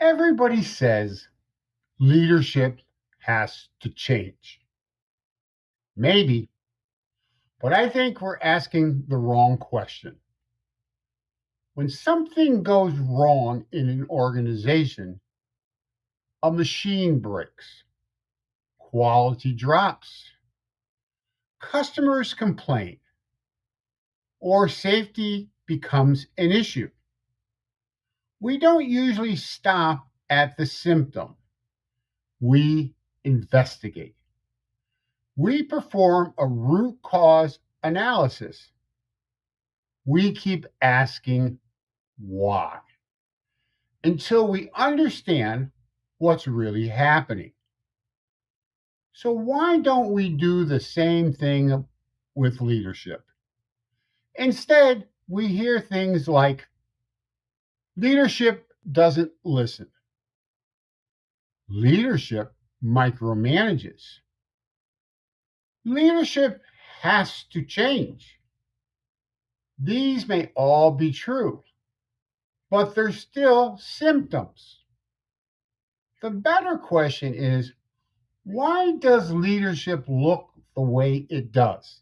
Everybody says leadership has to change. Maybe, but I think we're asking the wrong question. When something goes wrong in an organization, a machine breaks, quality drops, customers complain, or safety becomes an issue, we don't usually stop at the symptom. We investigate. We perform a root cause analysis. We keep asking why until we understand what's really happening. So why don't we do the same thing with leadership? Instead, we hear things like, leadership doesn't listen. Leadership micromanages. Leadership has to change. These may all be true, but they're still symptoms. The better question is, why does leadership look the way it does?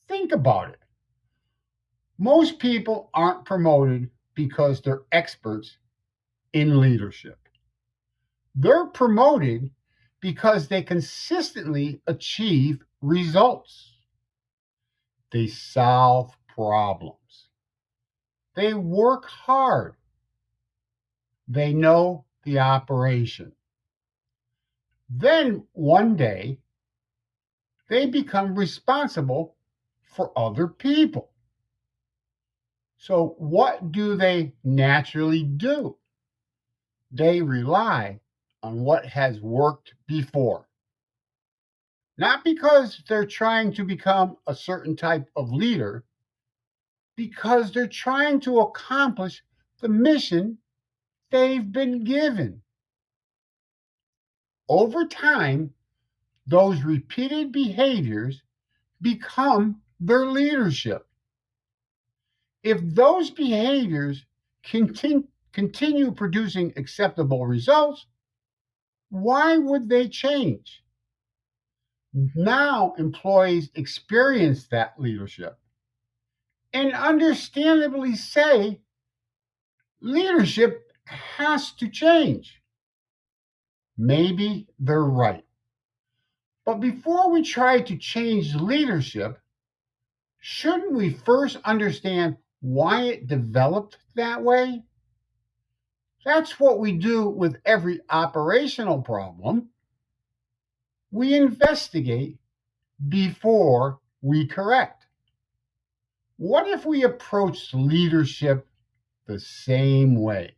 Think about it. Most people aren't promoted because they're experts in leadership. They're promoted because they consistently achieve results. They solve problems. They work hard. They know the operation. Then one day, they become responsible for other people. So what do they naturally do? They rely on what has worked before. Not because they're trying to become a certain type of leader, because they're trying to accomplish the mission they've been given. Over time, those repeated behaviors become their leadership. If those behaviors continue producing acceptable results, why would they change? Now employees experience that leadership and understandably say, leadership has to change. Maybe they're right. But before we try to change leadership, shouldn't we first understand why it developed that way? That's what we do with every operational problem. We investigate before we correct. What if we approached leadership the same way?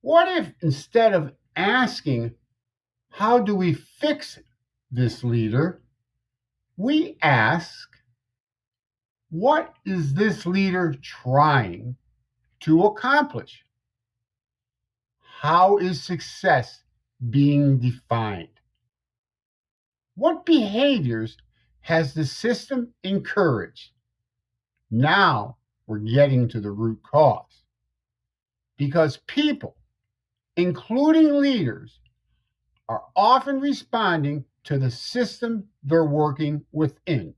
What if instead of asking, how do we fix this leader, we ask, what is this leader trying to accomplish? How is success being defined? What behaviors has the system encouraged? Now we're getting to the root cause. Because people, including leaders, are often responding to the system they're working within.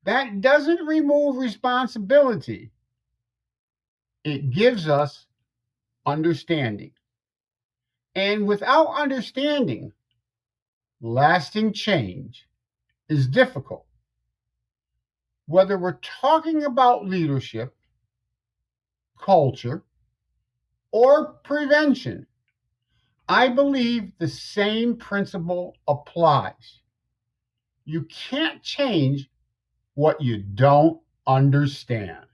That doesn't remove responsibility. It gives us understanding. And without understanding, lasting change is difficult. Whether we're talking about leadership, culture, or prevention, I believe the same principle applies. You can't change what you don't understand.